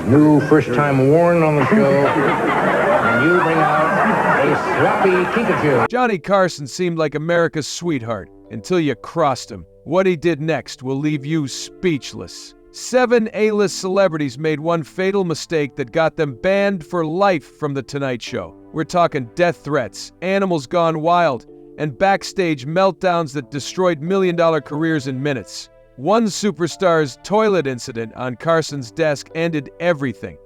New first-time Warren on the show, and you bring out a sloppy Kinkajou. Johnny Carson seemed like America's sweetheart until you crossed him. What he did next will leave you speechless. 7 A-list celebrities made one fatal mistake that got them banned for life from The Tonight Show. We're talking death threats, animals gone wild, and backstage meltdowns that destroyed million-dollar careers in minutes. One superstar's toilet incident on Carson's desk ended everything.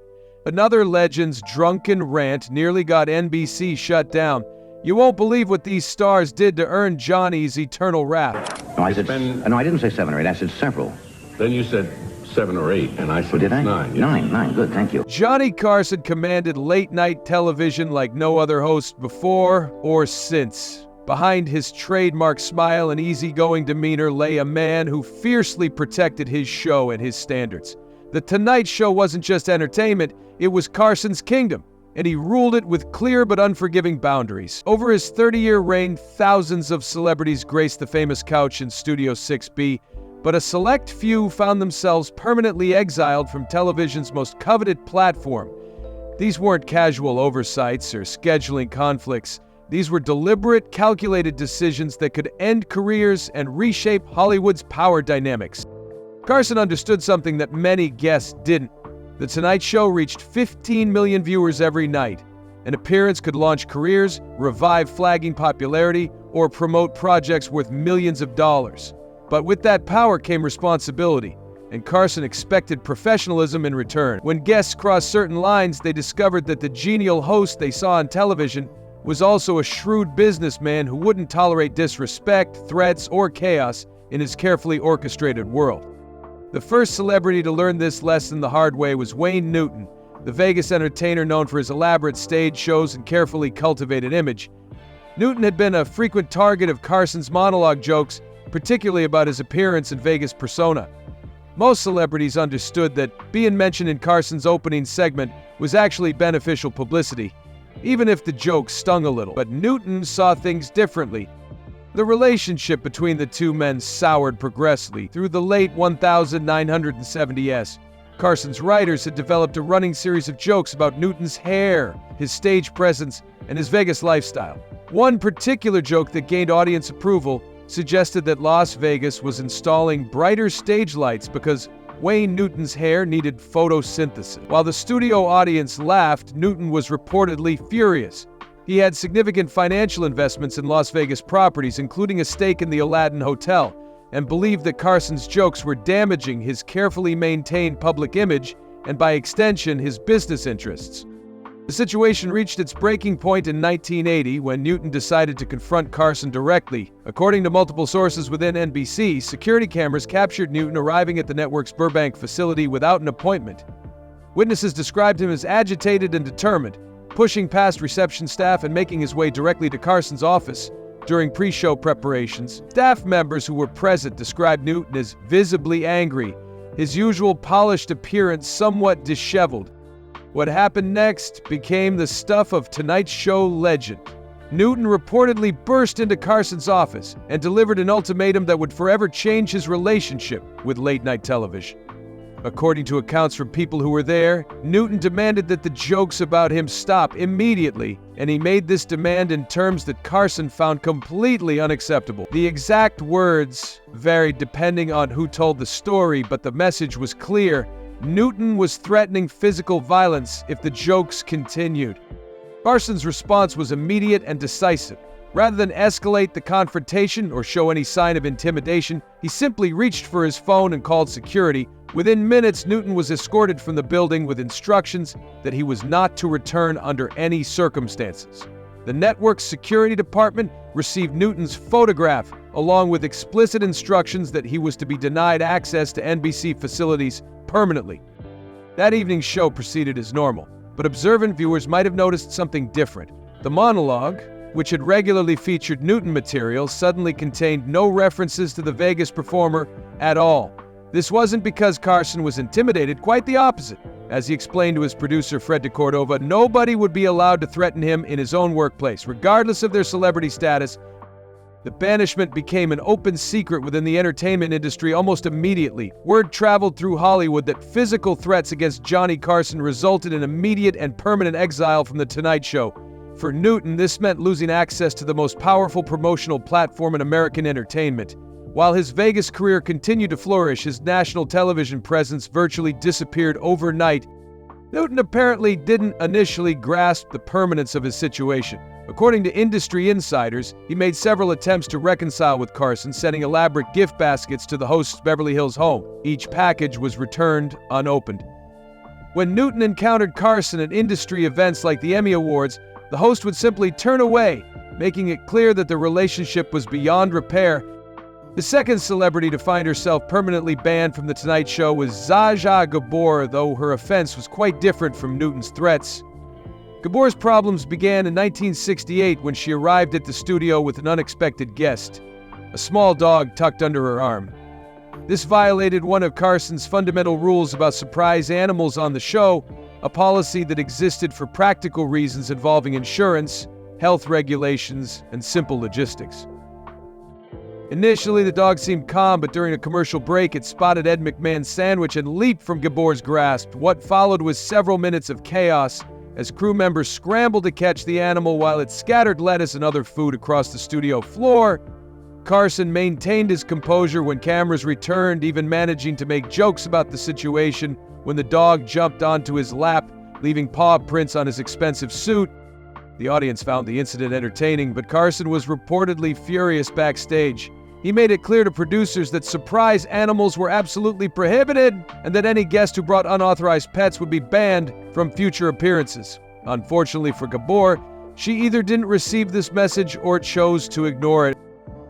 Another legend's drunken rant nearly got NBC shut down. You won't believe what these stars did to earn Johnny's eternal wrath. No, I didn't say 7 or 8. I said several. Then you said 7 or 8, and I said Did I? 9. Yeah. 9. Good, thank you. Johnny Carson commanded late-night television like no other host before or since. Behind his trademark smile and easygoing demeanor lay a man who fiercely protected his show and his standards. The Tonight Show wasn't just entertainment, it was Carson's kingdom, and he ruled it with clear but unforgiving boundaries. Over his 30-year reign, thousands of celebrities graced the famous couch in Studio 6B, but a select few found themselves permanently exiled from television's most coveted platform. These weren't casual oversights or scheduling conflicts. These were deliberate, calculated decisions that could end careers and reshape Hollywood's power dynamics. Carson understood something that many guests didn't. The Tonight Show reached 15 million viewers every night. An appearance could launch careers, revive flagging popularity, or promote projects worth millions of dollars. But with that power came responsibility, and Carson expected professionalism in return. When guests crossed certain lines, they discovered that the genial host they saw on television was also a shrewd businessman who wouldn't tolerate disrespect, threats, or chaos in his carefully orchestrated world. The first celebrity to learn this lesson the hard way was Wayne Newton, the Vegas entertainer known for his elaborate stage shows and carefully cultivated image. Newton had been a frequent target of Carson's monologue jokes, particularly about his appearance and Vegas persona. Most celebrities understood that being mentioned in Carson's opening segment was actually beneficial publicity, even if the joke stung a little. But Newton saw things differently. The relationship between the two men soured progressively. Through the late 1970s, Carson's writers had developed a running series of jokes about Newton's hair, his stage presence, and his Vegas lifestyle. One particular joke that gained audience approval suggested that Las Vegas was installing brighter stage lights because Wayne Newton's hair needed photosynthesis. While the studio audience laughed, Newton was reportedly furious. He had significant financial investments in Las Vegas properties, including a stake in the Aladdin Hotel, and believed that Carson's jokes were damaging his carefully maintained public image and, by extension, his business interests. The situation reached its breaking point in 1980 when Newton decided to confront Carson directly. According to multiple sources within NBC, security cameras captured Newton arriving at the network's Burbank facility without an appointment. Witnesses described him as agitated and determined, pushing past reception staff and making his way directly to Carson's office. During pre-show preparations, staff members who were present described Newton as visibly angry, his usual polished appearance somewhat disheveled. What happened next became the stuff of Tonight Show legend. Newton reportedly burst into Carson's office and delivered an ultimatum that would forever change his relationship with late-night television. According to accounts from people who were there, Newton demanded that the jokes about him stop immediately, and he made this demand in terms that Carson found completely unacceptable. The exact words varied depending on who told the story, but the message was clear. Newton was threatening physical violence if the jokes continued. Carson's response was immediate and decisive. Rather than escalate the confrontation or show any sign of intimidation, he simply reached for his phone and called security. Within minutes, Newton was escorted from the building with instructions that he was not to return under any circumstances. The network's security department received Newton's photograph, along with explicit instructions that he was to be denied access to NBC facilities permanently. That evening's show proceeded as normal, but observant viewers might have noticed something different. The monologue, which had regularly featured Newton material, suddenly contained no references to the Vegas performer at all. This wasn't because Carson was intimidated, quite the opposite. As he explained to his producer, Fred DeCordova, nobody would be allowed to threaten him in his own workplace, regardless of their celebrity status. The banishment became an open secret within the entertainment industry almost immediately. Word traveled through Hollywood that physical threats against Johnny Carson resulted in immediate and permanent exile from The Tonight Show. For Newton, this meant losing access to the most powerful promotional platform in American entertainment. While his Vegas career continued to flourish, his national television presence virtually disappeared overnight. Newton apparently didn't initially grasp the permanence of his situation. According to industry insiders, he made several attempts to reconcile with Carson, sending elaborate gift baskets to the host's Beverly Hills home. Each package was returned unopened. When Newton encountered Carson at industry events like the Emmy Awards, the host would simply turn away, making it clear that the relationship was beyond repair. The second celebrity to find herself permanently banned from The Tonight Show was Zsa Zsa Gabor, though her offense was quite different from Newton's threats. Gabor's problems began in 1968 when she arrived at the studio with an unexpected guest, a small dog tucked under her arm. This violated one of Carson's fundamental rules about surprise animals on the show, a policy that existed for practical reasons involving insurance, health regulations, and simple logistics. Initially, the dog seemed calm, but during a commercial break, it spotted Ed McMahon's sandwich and leaped from Gabor's grasp. What followed was several minutes of chaos as crew members scrambled to catch the animal while it scattered lettuce and other food across the studio floor. Carson maintained his composure when cameras returned, even managing to make jokes about the situation when the dog jumped onto his lap, leaving paw prints on his expensive suit. The audience found the incident entertaining, but Carson was reportedly furious backstage. He made it clear to producers that surprise animals were absolutely prohibited and that any guest who brought unauthorized pets would be banned from future appearances. Unfortunately for Gabor, she either didn't receive this message or chose to ignore it.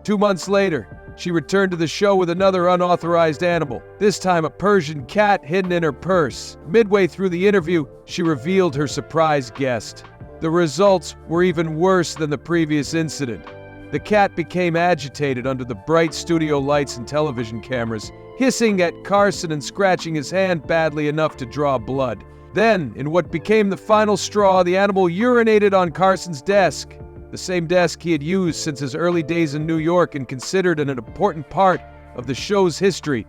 2 months later, she returned to the show with another unauthorized animal, this time a Persian cat hidden in her purse. Midway through the interview, she revealed her surprise guest. The results were even worse than the previous incident. The cat became agitated under the bright studio lights and television cameras, hissing at Carson and scratching his hand badly enough to draw blood. Then, in what became the final straw, the animal urinated on Carson's desk, the same desk he had used since his early days in New York and considered an important part of the show's history.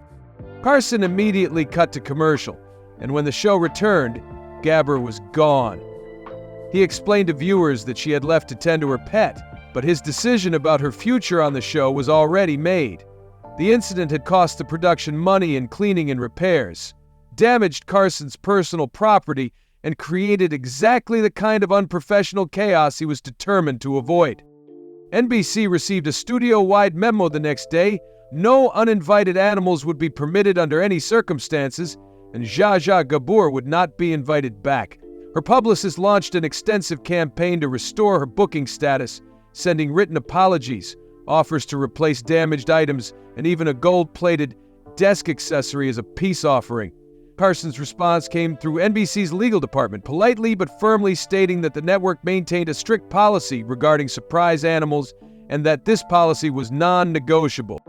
Carson immediately cut to commercial, and when the show returned, Gabor was gone. He explained to viewers that she had left to tend to her pet, but his decision about her future on the show was already made. The incident had cost the production money in cleaning and repairs, damaged Carson's personal property, and created exactly the kind of unprofessional chaos he was determined to avoid. NBC received a studio-wide memo the next day. No uninvited animals would be permitted under any circumstances, and Zsa Zsa Gabor would not be invited back. Her publicist launched an extensive campaign to restore her booking status, sending written apologies, offers to replace damaged items, and even a gold-plated desk accessory as a peace offering. Carson's response came through NBC's legal department, politely but firmly stating that the network maintained a strict policy regarding surprise animals and that this policy was non-negotiable.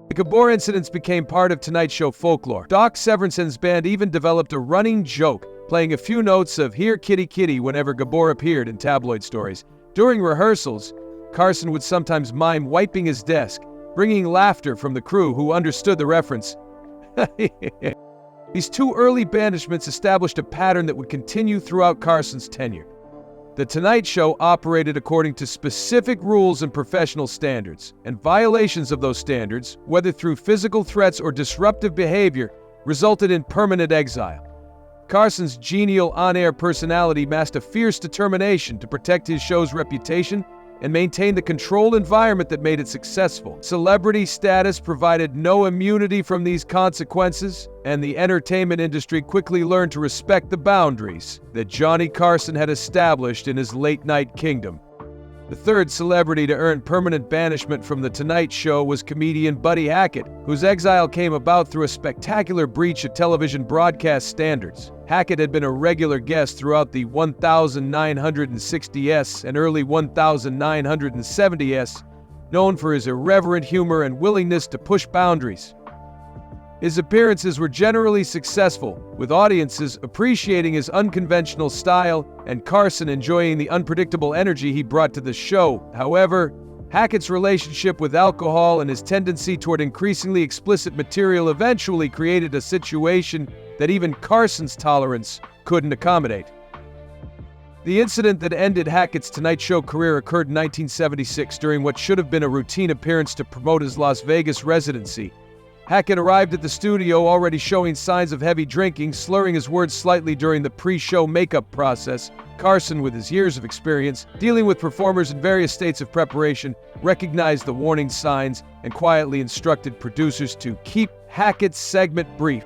The Gabor incidents became part of Tonight Show folklore. Doc Severinsen's band even developed a running joke, playing a few notes of "Here Kitty Kitty" whenever Gabor appeared in tabloid stories. During rehearsals, Carson would sometimes mime wiping his desk, bringing laughter from the crew who understood the reference. These 2 early banishments established a pattern that would continue throughout Carson's tenure. The Tonight Show operated according to specific rules and professional standards, and violations of those standards, whether through physical threats or disruptive behavior, resulted in permanent exile. Carson's genial on-air personality masked a fierce determination to protect his show's reputation and maintain the controlled environment that made it successful. Celebrity status provided no immunity from these consequences, and the entertainment industry quickly learned to respect the boundaries that Johnny Carson had established in his late-night kingdom. The third celebrity to earn permanent banishment from The Tonight Show was comedian Buddy Hackett, whose exile came about through a spectacular breach of television broadcast standards. Hackett had been a regular guest throughout the 1960s and early 1970s, known for his irreverent humor and willingness to push boundaries. His appearances were generally successful, with audiences appreciating his unconventional style and Carson enjoying the unpredictable energy he brought to the show. However, Hackett's relationship with alcohol and his tendency toward increasingly explicit material eventually created a situation that even Carson's tolerance couldn't accommodate. The incident that ended Hackett's Tonight Show career occurred in 1976 during what should have been a routine appearance to promote his Las Vegas residency. Hackett arrived at the studio already showing signs of heavy drinking, slurring his words slightly during the pre-show makeup process. Carson, with his years of experience dealing with performers in various states of preparation, recognized the warning signs and quietly instructed producers to keep Hackett's segment brief.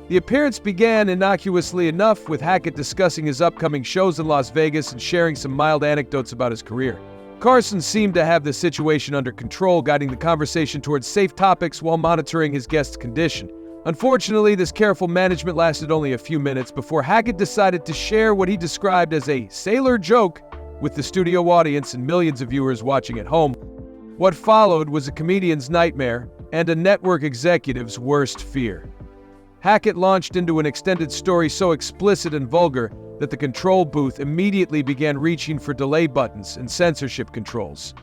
The appearance began innocuously enough, with Hackett discussing his upcoming shows in Las Vegas and sharing some mild anecdotes about his career. Carson seemed to have the situation under control, guiding the conversation towards safe topics while monitoring his guest's condition. Unfortunately, this careful management lasted only a few minutes before Hackett decided to share what he described as a sailor joke with the studio audience and millions of viewers watching at home. What followed was a comedian's nightmare and a network executive's worst fear. Hackett launched into an extended story so explicit and vulgar that the control booth immediately began reaching for delay buttons and censorship controls.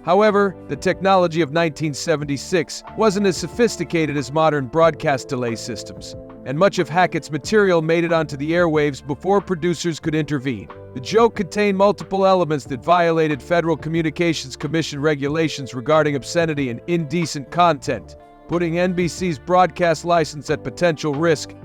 However, the technology of 1976 wasn't as sophisticated as modern broadcast delay systems, and much of Hackett's material made it onto the airwaves before producers could intervene. The joke contained multiple elements that violated Federal Communications Commission regulations regarding obscenity and indecent content, putting NBC's broadcast license at potential risk.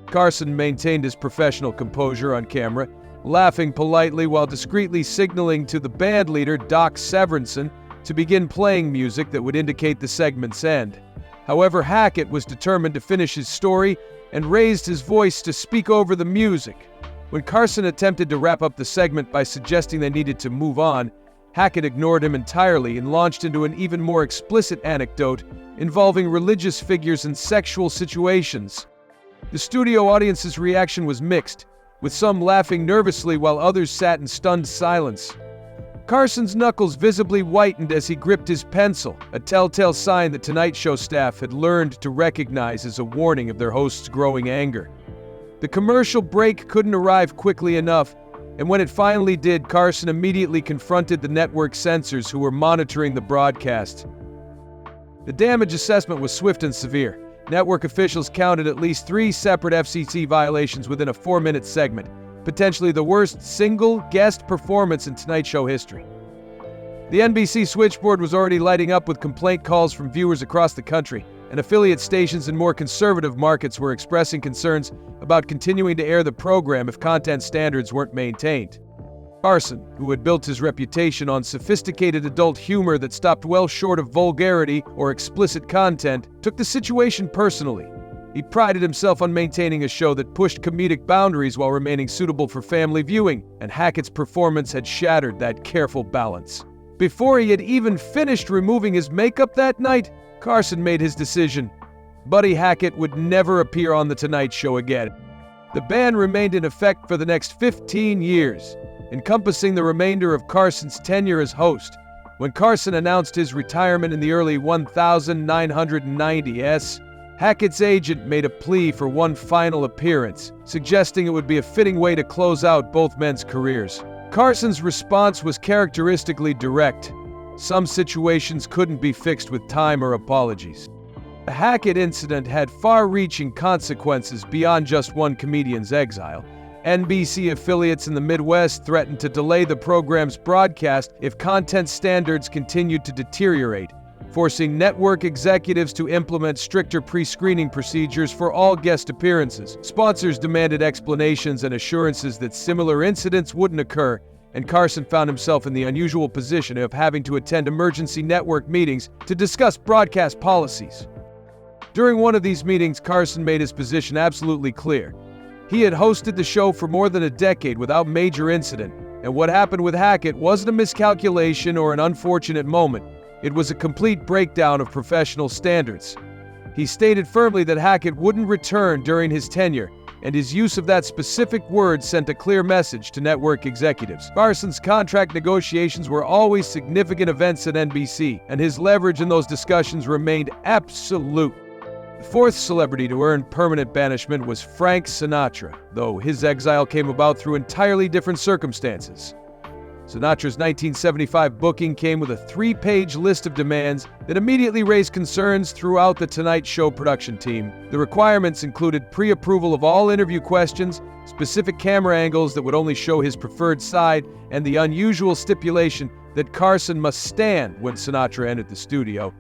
Carson maintained his professional composure on camera, laughing politely while discreetly signaling to the band leader, Doc Severinsen, to begin playing music that would indicate the segment's end. However, Hackett was determined to finish his story and raised his voice to speak over the music. When Carson attempted to wrap up the segment by suggesting they needed to move on, Hackett ignored him entirely and launched into an even more explicit anecdote involving religious figures and sexual situations. The studio audience's reaction was mixed, with some laughing nervously while others sat in stunned silence. Carson's knuckles visibly whitened as he gripped his pencil, a telltale sign the Tonight Show staff had learned to recognize as a warning of their host's growing anger. The commercial break couldn't arrive quickly enough, and when it finally did, Carson immediately confronted the network censors who were monitoring the broadcast. The damage assessment was swift and severe. Network officials counted at least 3 separate FCC violations within a 4-minute segment, potentially the worst single guest performance in Tonight Show history. The NBC switchboard was already lighting up with complaint calls from viewers across the country, and affiliate stations in more conservative markets were expressing concerns about continuing to air the program if content standards weren't maintained. Carson, who had built his reputation on sophisticated adult humor that stopped well short of vulgarity or explicit content, took the situation personally. He prided himself on maintaining a show that pushed comedic boundaries while remaining suitable for family viewing, and Hackett's performance had shattered that careful balance. Before he had even finished removing his makeup that night, Carson made his decision. Buddy Hackett would never appear on The Tonight Show again. The ban remained in effect for the next 15 years, encompassing the remainder of Carson's tenure as host. When Carson announced his retirement in the early 1990s, Hackett's agent made a plea for one final appearance, suggesting it would be a fitting way to close out both men's careers. Carson's response was characteristically direct. Some situations couldn't be fixed with time or apologies. The Hackett incident had far-reaching consequences beyond just one comedian's exile. NBC affiliates in the Midwest threatened to delay the program's broadcast if content standards continued to deteriorate, forcing network executives to implement stricter pre-screening procedures for all guest appearances. Sponsors demanded explanations and assurances that similar incidents wouldn't occur, and Carson found himself in the unusual position of having to attend emergency network meetings to discuss broadcast policies. During one of these meetings, Carson made his position absolutely clear. He had hosted the show for more than a decade without major incident, and what happened with Hackett wasn't a miscalculation or an unfortunate moment. It was a complete breakdown of professional standards. He stated firmly that Hackett wouldn't return during his tenure, and his use of that specific word sent a clear message to network executives. Carson's contract negotiations were always significant events at NBC, and his leverage in those discussions remained absolute. The fourth celebrity to earn permanent banishment was Frank Sinatra, though his exile came about through entirely different circumstances. Sinatra's 1975 booking came with a 3-page list of demands that immediately raised concerns throughout the Tonight Show production team. The requirements included pre-approval of all interview questions, specific camera angles that would only show his preferred side, and the unusual stipulation that Carson must stand when Sinatra entered the studio.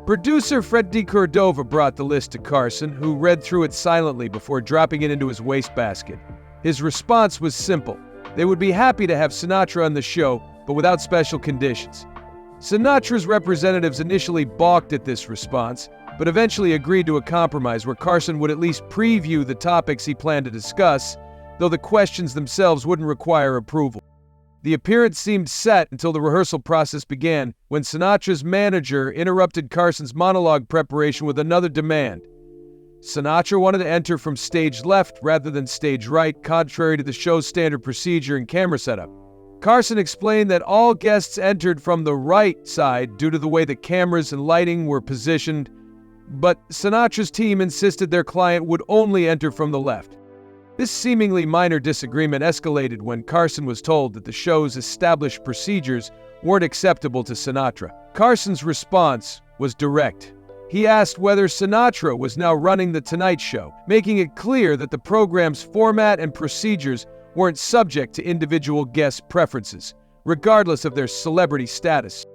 Producer Fred Cordova brought the list to Carson, who read through it silently before dropping it into his wastebasket. His response was simple. They would be happy to have Sinatra on the show, but without special conditions. Sinatra's representatives initially balked at this response, but eventually agreed to a compromise where Carson would at least preview the topics he planned to discuss, though the questions themselves wouldn't require approval. The appearance seemed set until the rehearsal process began, when Sinatra's manager interrupted Carson's monologue preparation with another demand. Sinatra wanted to enter from stage left rather than stage right, contrary to the show's standard procedure and camera setup. Carson explained that all guests entered from the right side due to the way the cameras and lighting were positioned, but Sinatra's team insisted their client would only enter from the left. This seemingly minor disagreement escalated when Carson was told that the show's established procedures weren't acceptable to Sinatra. Carson's response was direct. He asked whether Sinatra was now running The Tonight Show, making it clear that the program's format and procedures weren't subject to individual guests' preferences, regardless of their celebrity status.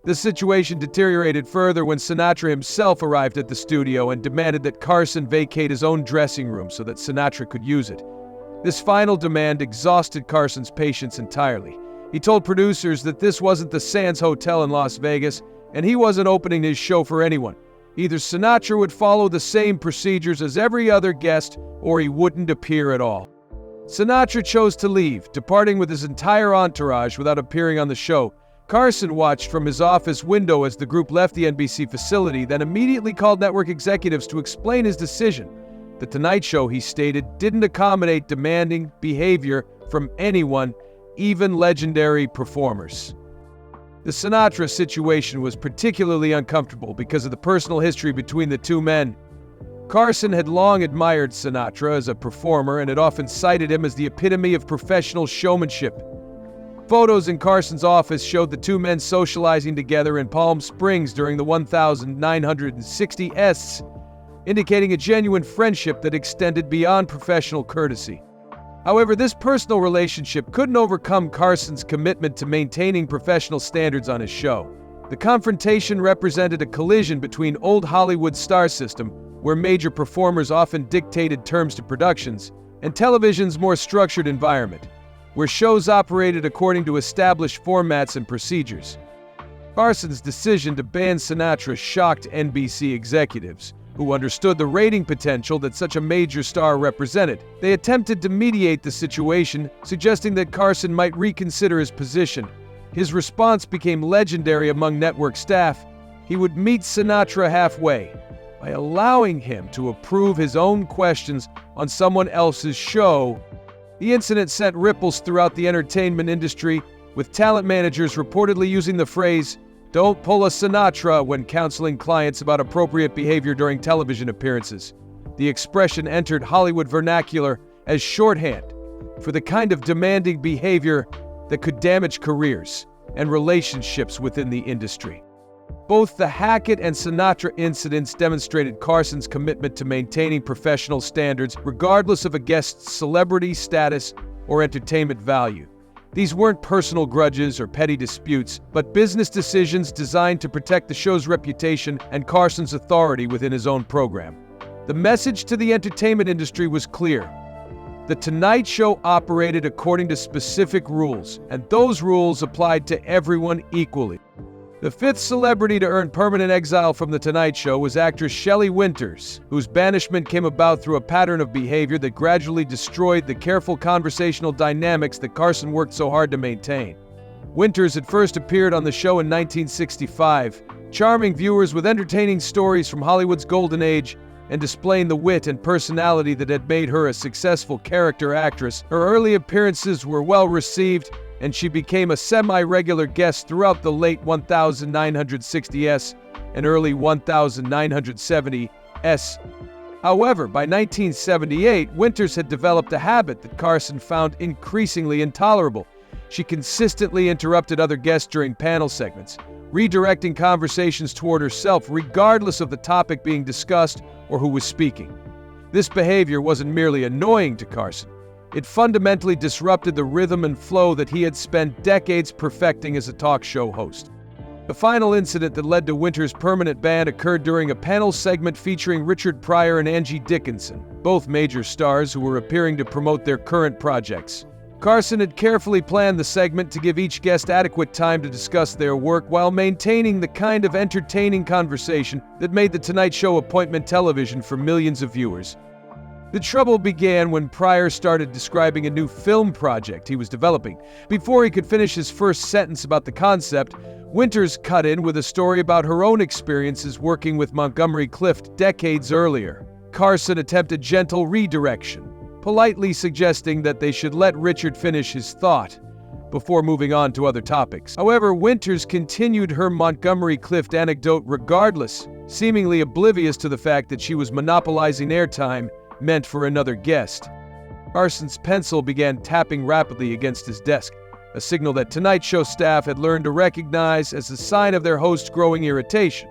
The situation deteriorated further when Sinatra himself arrived at the studio and demanded that Carson vacate his own dressing room so that Sinatra could use it. This final demand exhausted Carson's patience entirely. He told producers that this wasn't the Sands Hotel in Las Vegas, and he wasn't opening his show for anyone. Either Sinatra would follow the same procedures as every other guest, or he wouldn't appear at all. Sinatra chose to leave, departing with his entire entourage without appearing on the show. Carson watched from his office window as the group left the NBC facility, then immediately called network executives to explain his decision. The Tonight Show, he stated, didn't accommodate demanding behavior from anyone, even legendary performers. The Sinatra situation was particularly uncomfortable because of the personal history between the two men. Carson had long admired Sinatra as a performer and had often cited him as the epitome of professional showmanship. Photos in Carson's office showed the two men socializing together in Palm Springs during the 1960s, indicating a genuine friendship that extended beyond professional courtesy. However, this personal relationship couldn't overcome Carson's commitment to maintaining professional standards on his show. The confrontation represented a collision between old Hollywood star system, where major performers often dictated terms to productions, and television's more structured environment, where shows operated according to established formats and procedures. Carson's decision to ban Sinatra shocked NBC executives, who understood the rating potential that such a major star represented. They attempted to mediate the situation, suggesting that Carson might reconsider his position. His response became legendary among network staff. He would meet Sinatra halfway, by allowing him to approve his own questions on someone else's show. The incident sent ripples throughout the entertainment industry, with talent managers reportedly using the phrase, "Don't pull a Sinatra," when counseling clients about appropriate behavior during television appearances. The expression entered Hollywood vernacular as shorthand for the kind of demanding behavior that could damage careers and relationships within the industry. Both the Hackett and Sinatra incidents demonstrated Carson's commitment to maintaining professional standards regardless of a guest's celebrity status or entertainment value. These weren't personal grudges or petty disputes, but business decisions designed to protect the show's reputation and Carson's authority within his own program. The message to the entertainment industry was clear. The Tonight Show operated according to specific rules, and those rules applied to everyone equally. The fifth celebrity to earn permanent exile from The Tonight Show was actress Shelley Winters, whose banishment came about through a pattern of behavior that gradually destroyed the careful conversational dynamics that Carson worked so hard to maintain. Winters had first appeared on the show in 1965, charming viewers with entertaining stories from Hollywood's golden age and displaying the wit and personality that had made her a successful character actress. Her early appearances were well received, and she became a semi-regular guest throughout the late 1960s and early 1970s. However, by 1978, Winters had developed a habit that Carson found increasingly intolerable. She consistently interrupted other guests during panel segments, redirecting conversations toward herself regardless of the topic being discussed or who was speaking. This behavior wasn't merely annoying to Carson. It fundamentally disrupted the rhythm and flow that he had spent decades perfecting as a talk show host. The final incident that led to Winters' permanent ban occurred during a panel segment featuring Richard Pryor and Angie Dickinson, both major stars who were appearing to promote their current projects. Carson had carefully planned the segment to give each guest adequate time to discuss their work while maintaining the kind of entertaining conversation that made The Tonight Show appointment television for millions of viewers. The trouble began when Pryor started describing a new film project he was developing. Before he could finish his first sentence about the concept, Winters cut in with a story about her own experiences working with Montgomery Clift decades earlier. Carson attempted gentle redirection, politely suggesting that they should let Richard finish his thought before moving on to other topics. However, Winters continued her Montgomery Clift anecdote regardless, seemingly oblivious to the fact that she was monopolizing airtime meant for another guest. Carson's pencil began tapping rapidly against his desk, a signal that Tonight Show staff had learned to recognize as a sign of their host's growing irritation.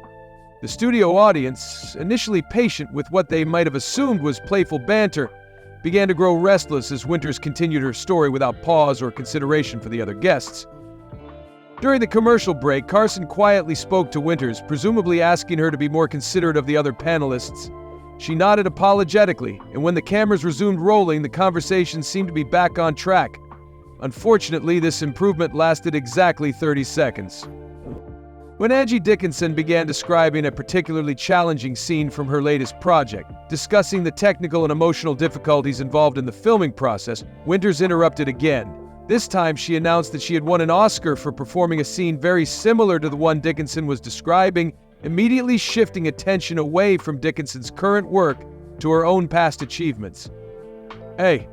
The studio audience, initially patient with what they might have assumed was playful banter, began to grow restless as Winters continued her story without pause or consideration for the other guests. During the commercial break, Carson quietly spoke to Winters, presumably asking her to be more considerate of the other panelists. She nodded apologetically, and when the cameras resumed rolling, the conversation seemed to be back on track. Unfortunately, this improvement lasted exactly 30 seconds. When Angie Dickinson began describing a particularly challenging scene from her latest project, discussing the technical and emotional difficulties involved in the filming process, Winters interrupted again. This time, she announced that she had won an Oscar for performing a scene very similar to the one Dickinson was describing, immediately shifting attention away from Dickinson's current work to her own past achievements. Hey,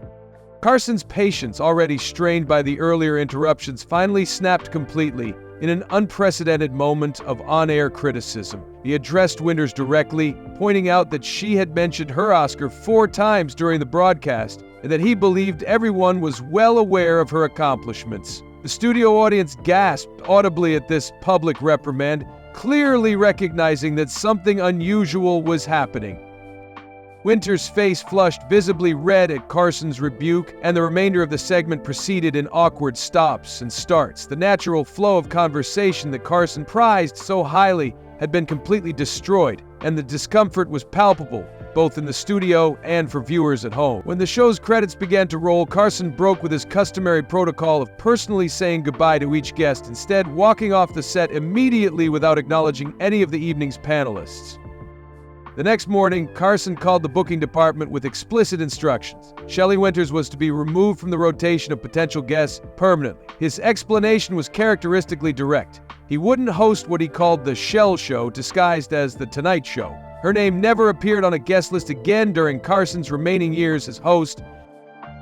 Carson's patience, already strained by the earlier interruptions, finally snapped completely in an unprecedented moment of on-air criticism. He addressed Winters directly, pointing out that she had mentioned her Oscar 4 times during the broadcast and that he believed everyone was well aware of her accomplishments. The studio audience gasped audibly at this public reprimand, clearly recognizing that something unusual was happening. Winters' face flushed visibly red at Carson's rebuke, and the remainder of the segment proceeded in awkward stops and starts. The natural flow of conversation that Carson prized so highly had been completely destroyed, and the discomfort was palpable, both in the studio and for viewers at home. When the show's credits began to roll, Carson broke with his customary protocol of personally saying goodbye to each guest, instead walking off the set immediately without acknowledging any of the evening's panelists. The next morning, Carson called the booking department with explicit instructions. Shelley Winters was to be removed from the rotation of potential guests permanently. His explanation was characteristically direct. He wouldn't host what he called the Shell Show, disguised as The Tonight Show. Her name never appeared on a guest list again during Carson's remaining years as host.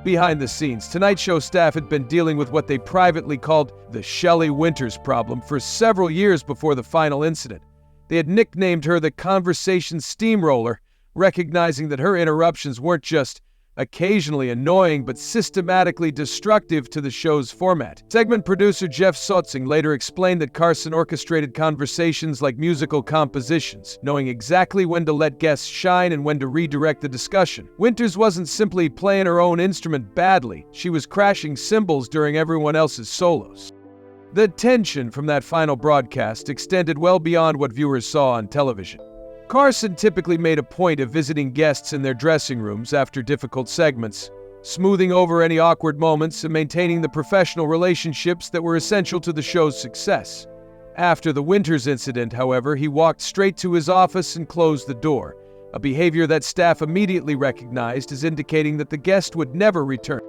Behind the scenes, Tonight Show staff had been dealing with what they privately called the Shelley Winters problem for several years before the final incident. They had nicknamed her the Conversation Steamroller, recognizing that her interruptions weren't just occasionally annoying but systematically destructive to the show's format. Segment producer Jeff Sotzing later explained that Carson orchestrated conversations like musical compositions, knowing exactly when to let guests shine and when to redirect the discussion. Winters wasn't simply playing her own instrument badly, she was crashing cymbals during everyone else's solos. The tension from that final broadcast extended well beyond what viewers saw on television. Carson typically made a point of visiting guests in their dressing rooms after difficult segments, smoothing over any awkward moments and maintaining the professional relationships that were essential to the show's success. After the Winters incident, however, he walked straight to his office and closed the door, a behavior that staff immediately recognized as indicating that the guest would never return.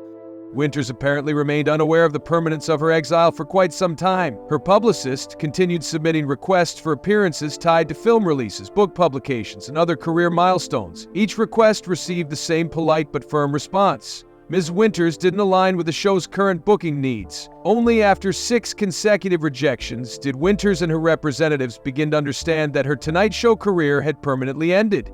Winters apparently remained unaware of the permanence of her exile for quite some time. Her publicist continued submitting requests for appearances tied to film releases, book publications, and other career milestones. Each request received the same polite but firm response. Ms. Winters didn't align with the show's current booking needs. Only after 6 consecutive rejections did Winters and her representatives begin to understand that her Tonight Show career had permanently ended.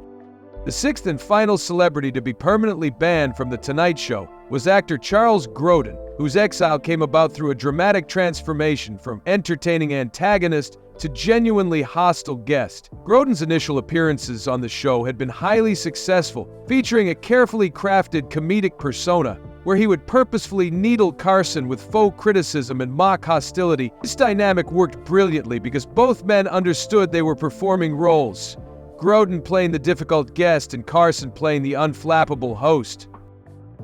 The 6th and final celebrity to be permanently banned from The Tonight Show was actor Charles Grodin, whose exile came about through a dramatic transformation from entertaining antagonist to genuinely hostile guest. Grodin's initial appearances on the show had been highly successful, featuring a carefully crafted comedic persona where he would purposefully needle Carson with faux criticism and mock hostility. This dynamic worked brilliantly because both men understood they were performing roles, Grodin playing the difficult guest and Carson playing the unflappable host.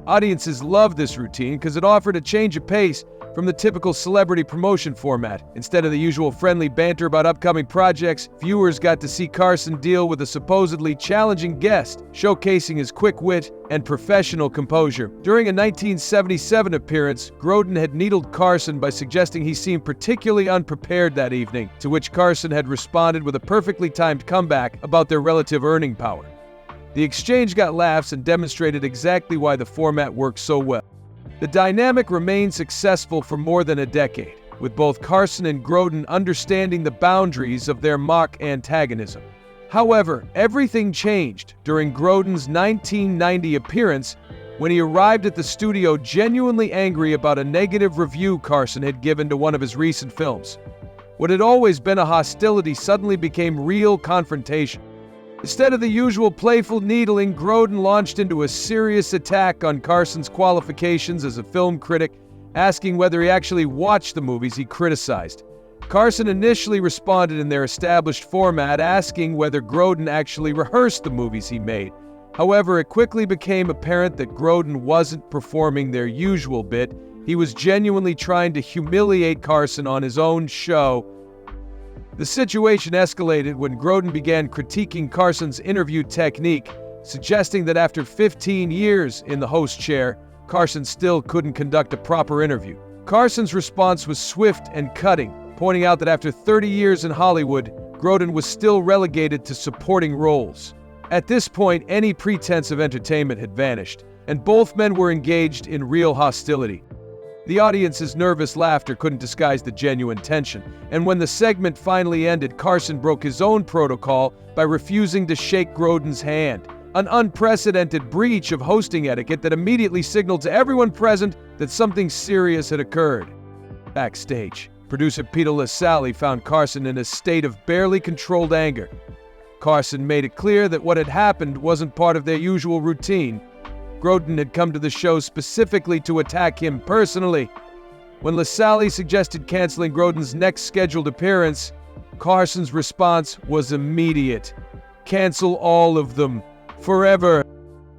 Audiences loved this routine because it offered a change of pace from the typical celebrity promotion format. Instead of the usual friendly banter about upcoming projects, viewers got to see Carson deal with a supposedly challenging guest, showcasing his quick wit and professional composure. During a 1977 appearance, Grodin had needled Carson by suggesting he seemed particularly unprepared that evening, to which Carson had responded with a perfectly timed comeback about their relative earning power. The exchange got laughs and demonstrated exactly why the format worked so well. The dynamic remained successful for more than a decade, with both Carson and Grodin understanding the boundaries of their mock antagonism. However, everything changed during Grodin's 1990 appearance when he arrived at the studio genuinely angry about a negative review Carson had given to one of his recent films. What had always been a hostility suddenly became real confrontation. Instead of the usual playful needling, Grodin launched into a serious attack on Carson's qualifications as a film critic, asking whether he actually watched the movies he criticized. Carson initially responded in their established format, asking whether Grodin actually rehearsed the movies he made. However, it quickly became apparent that Grodin wasn't performing their usual bit. He was genuinely trying to humiliate Carson on his own show. The situation escalated when Grodin began critiquing Carson's interview technique, suggesting that after 15 years in the host chair, Carson still couldn't conduct a proper interview. Carson's response was swift and cutting, pointing out that after 30 years in Hollywood, Grodin was still relegated to supporting roles. At this point, any pretense of entertainment had vanished, and both men were engaged in real hostility. The audience's nervous laughter couldn't disguise the genuine tension, and when the segment finally ended, Carson broke his own protocol by refusing to shake Grodin's hand, an unprecedented breach of hosting etiquette that immediately signaled to everyone present that something serious had occurred. Backstage, producer Peter LaSalle found Carson in a state of barely controlled anger. Carson made it clear that what had happened wasn't part of their usual routine. Grodin had come to the show specifically to attack him personally. When LaSalle suggested canceling Grodin's next scheduled appearance, Carson's response was immediate. Cancel all of them. Forever.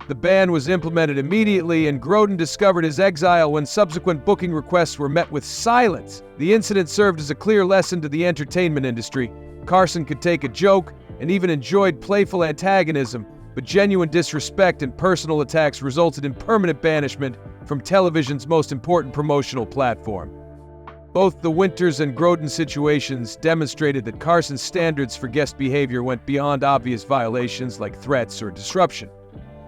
The ban was implemented immediately, and Grodin discovered his exile when subsequent booking requests were met with silence. The incident served as a clear lesson to the entertainment industry. Carson could take a joke and even enjoyed playful antagonism, but genuine disrespect and personal attacks resulted in permanent banishment from television's most important promotional platform. Both the Winters and Grodin situations demonstrated that Carson's standards for guest behavior went beyond obvious violations like threats or disruption.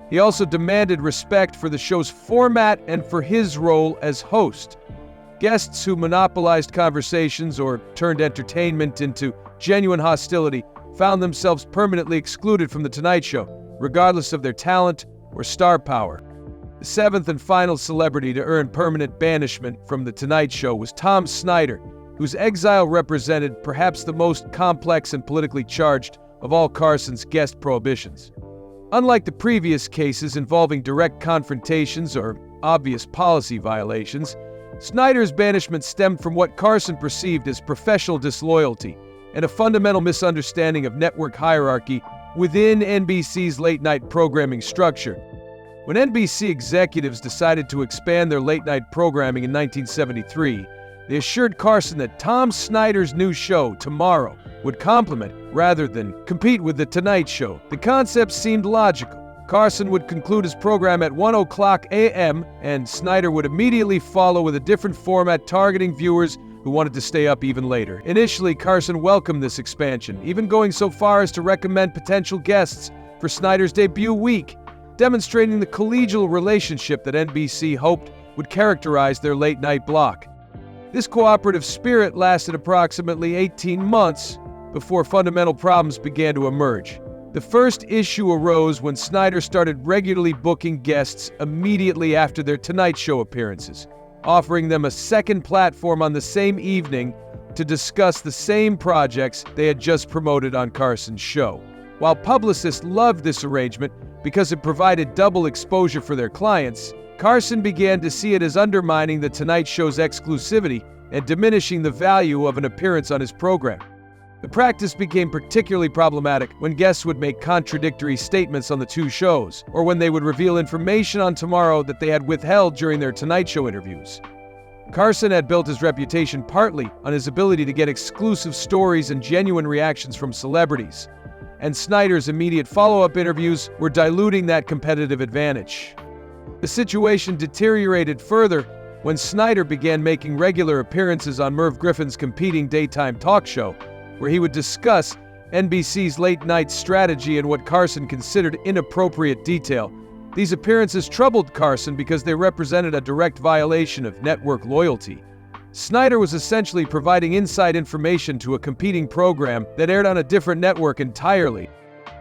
He also demanded respect for the show's format and for his role as host. Guests who monopolized conversations or turned entertainment into genuine hostility found themselves permanently excluded from The Tonight Show, regardless of their talent or star power. The seventh and final celebrity to earn permanent banishment from The Tonight Show was Tom Snyder, whose exile represented perhaps the most complex and politically charged of all Carson's guest prohibitions. Unlike the previous cases involving direct confrontations or obvious policy violations, Snyder's banishment stemmed from what Carson perceived as professional disloyalty and a fundamental misunderstanding of network hierarchy within NBC's late-night programming structure. When NBC executives decided to expand their late-night programming in 1973, they assured Carson that Tom Snyder's new show, Tomorrow, would complement rather than compete with The Tonight Show. The concept seemed logical. Carson would conclude his program at 1 o'clock a.m., and Snyder would immediately follow with a different format targeting viewers who wanted to stay up even later. Initially, Carson welcomed this expansion, even going so far as to recommend potential guests for Snyder's debut week, demonstrating the collegial relationship that NBC hoped would characterize their late-night block. This cooperative spirit lasted approximately 18 months before fundamental problems began to emerge. The first issue arose when Snyder started regularly booking guests immediately after their Tonight Show appearances. offering them a second platform on the same evening to discuss the same projects they had just promoted on Carson's show. While publicists loved this arrangement because it provided double exposure for their clients, Carson began to see it as undermining The Tonight Show's exclusivity and diminishing the value of an appearance on his program. The practice became particularly problematic when guests would make contradictory statements on the two shows, or when they would reveal information on Tomorrow that they had withheld during their Tonight Show interviews. Carson had built his reputation partly on his ability to get exclusive stories and genuine reactions from celebrities, and Snyder's immediate follow-up interviews were diluting that competitive advantage. The situation deteriorated further when Snyder began making regular appearances on Merv Griffin's competing daytime talk show, where he would discuss NBC's late-night strategy in what Carson considered inappropriate detail. These appearances troubled Carson because they represented a direct violation of network loyalty. Snyder was essentially providing inside information to a competing program that aired on a different network entirely.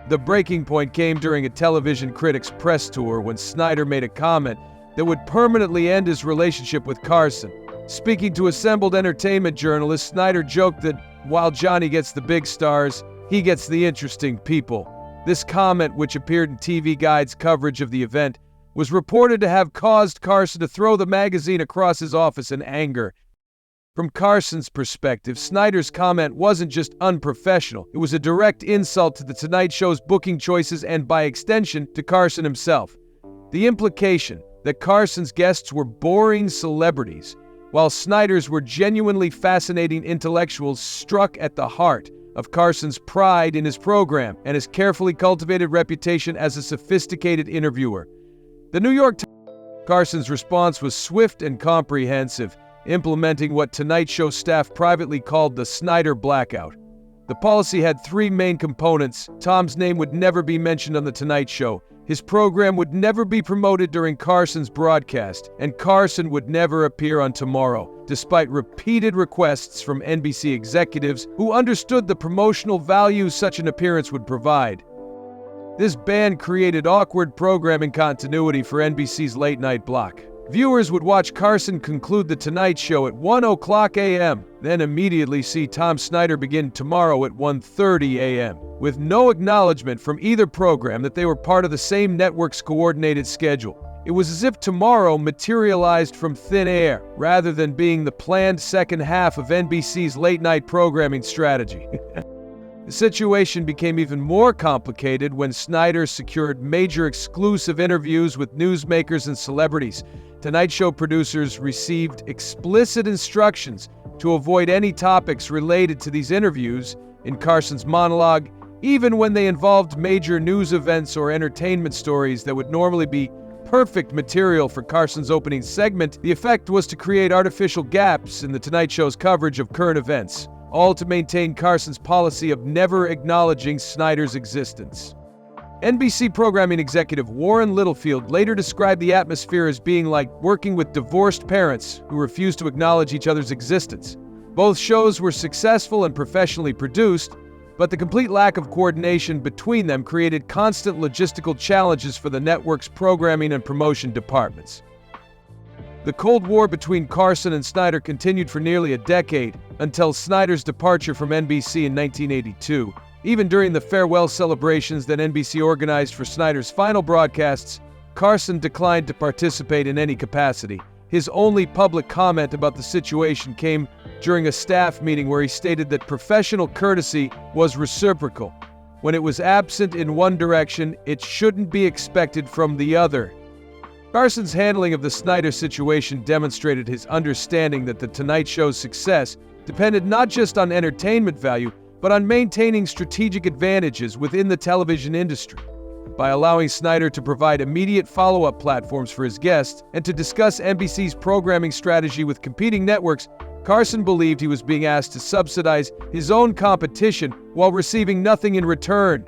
The breaking point came during a television critics press tour when Snyder made a comment that would permanently end his relationship with Carson. Speaking to assembled entertainment journalists, Snyder joked that while Johnny gets the big stars, he gets the interesting people. This comment, which appeared in TV Guide's coverage of the event, was reported to have caused Carson to throw the magazine across his office in anger. From Carson's perspective, Snyder's comment wasn't just unprofessional, it was a direct insult to The Tonight Show's booking choices and, by extension, to Carson himself. The implication that Carson's guests were boring celebrities, while Snyder's were genuinely fascinating intellectuals, struck at the heart of Carson's pride in his program and his carefully cultivated reputation as a sophisticated interviewer. The New York Times. Carson's response was swift and comprehensive, implementing what Tonight Show staff privately called the Snyder blackout. The policy had three main components. Tom's name would never be mentioned on The Tonight Show, his program would never be promoted during Carson's broadcast, and Carson would never appear on Tomorrow, despite repeated requests from NBC executives who understood the promotional value such an appearance would provide. This ban created awkward programming continuity for NBC's late-night block. Viewers would watch Carson conclude The Tonight Show at 1:00 a.m., then immediately see Tom Snyder begin Tomorrow at 1:30 a.m., with no acknowledgement from either program that they were part of the same network's coordinated schedule. It was as if Tomorrow materialized from thin air, rather than being the planned second half of NBC's late-night programming strategy. The situation became even more complicated when Snyder secured major exclusive interviews with newsmakers and celebrities. Tonight Show producers received explicit instructions to avoid any topics related to these interviews in Carson's monologue, even when they involved major news events or entertainment stories that would normally be perfect material for Carson's opening segment. The effect was to create artificial gaps in The Tonight Show's coverage of current events, all to maintain Carson's policy of never acknowledging Snyder's existence. NBC programming executive Warren Littlefield later described the atmosphere as being like working with divorced parents who refuse to acknowledge each other's existence. Both shows were successful and professionally produced, but the complete lack of coordination between them created constant logistical challenges for the network's programming and promotion departments. The Cold War between Carson and Snyder continued for nearly a decade, until Snyder's departure from NBC in 1982. Even during the farewell celebrations that NBC organized for Snyder's final broadcasts, Carson declined to participate in any capacity. His only public comment about the situation came during a staff meeting where he stated that professional courtesy was reciprocal. When it was absent in one direction, it shouldn't be expected from the other. Carson's handling of the Snyder situation demonstrated his understanding that The Tonight Show's success depended not just on entertainment value, but on maintaining strategic advantages within the television industry. By allowing Snyder to provide immediate follow-up platforms for his guests and to discuss NBC's programming strategy with competing networks, Carson believed he was being asked to subsidize his own competition while receiving nothing in return.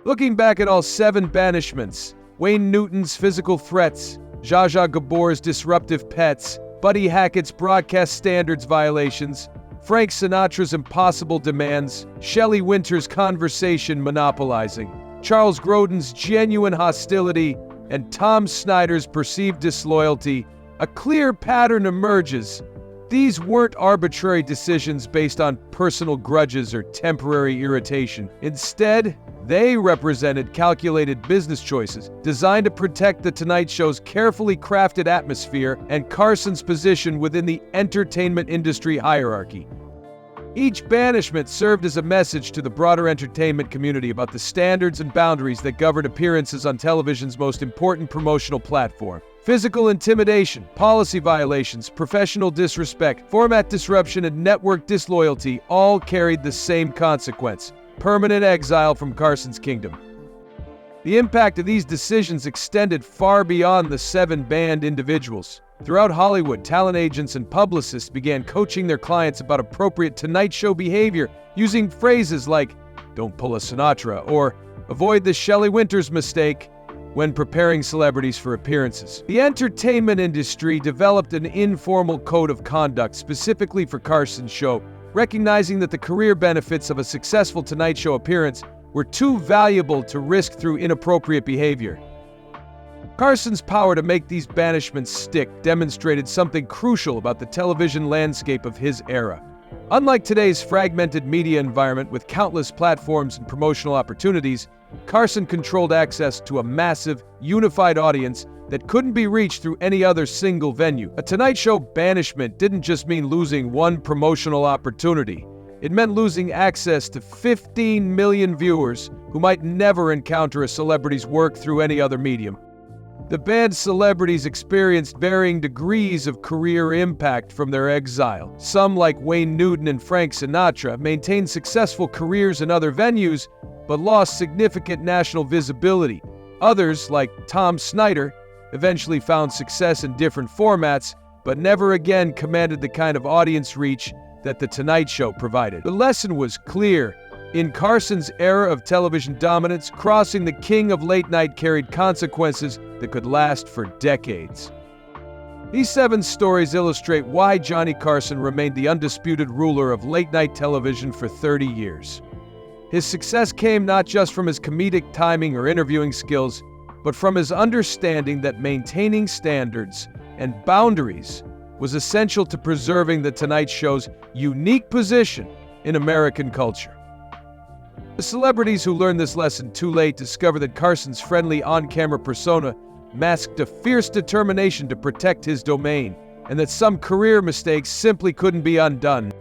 Looking back at all 7 banishments, Wayne Newton's physical threats, Zsa Zsa Gabor's disruptive pets, Buddy Hackett's broadcast standards violations, Frank Sinatra's impossible demands, Shelley Winter's conversation monopolizing, Charles Grodin's genuine hostility, and Tom Snyder's perceived disloyalty, a clear pattern emerges. These weren't arbitrary decisions based on personal grudges or temporary irritation. Instead, they represented calculated business choices designed to protect The Tonight Show's carefully crafted atmosphere and Carson's position within the entertainment industry hierarchy. Each banishment served as a message to the broader entertainment community about the standards and boundaries that govern appearances on television's most important promotional platform. Physical intimidation, policy violations, professional disrespect, format disruption, and network disloyalty all carried the same consequence: permanent exile from Carson's kingdom. The impact of these decisions extended far beyond the 7 banned individuals. Throughout Hollywood, talent agents and publicists began coaching their clients about appropriate Tonight Show behavior, using phrases like, "Don't pull a Sinatra," or "Avoid the Shelley Winters mistake," when preparing celebrities for appearances. The entertainment industry developed an informal code of conduct specifically for Carson's show, recognizing that the career benefits of a successful Tonight Show appearance were too valuable to risk through inappropriate behavior. Carson's power to make these banishments stick demonstrated something crucial about the television landscape of his era. Unlike today's fragmented media environment with countless platforms and promotional opportunities, Carson controlled access to a massive, unified audience that couldn't be reached through any other single venue. A Tonight Show banishment didn't just mean losing one promotional opportunity. It meant losing access to 15 million viewers who might never encounter a celebrity's work through any other medium. The banned celebrities experienced varying degrees of career impact from their exile. Some, like Wayne Newton and Frank Sinatra, maintained successful careers in other venues, but lost significant national visibility. Others, like Tom Snyder, eventually found success in different formats, but never again commanded the kind of audience reach that The Tonight Show provided. The lesson was clear. In Carson's era of television dominance, crossing the king of late night carried consequences that could last for decades. These 7 stories illustrate why Johnny Carson remained the undisputed ruler of late night television for 30 years. His success came not just from his comedic timing or interviewing skills, but from his understanding that maintaining standards and boundaries was essential to preserving The Tonight Show's unique position in American culture. The celebrities who learned this lesson too late discovered that Carson's friendly on-camera persona masked a fierce determination to protect his domain, and that some career mistakes simply couldn't be undone.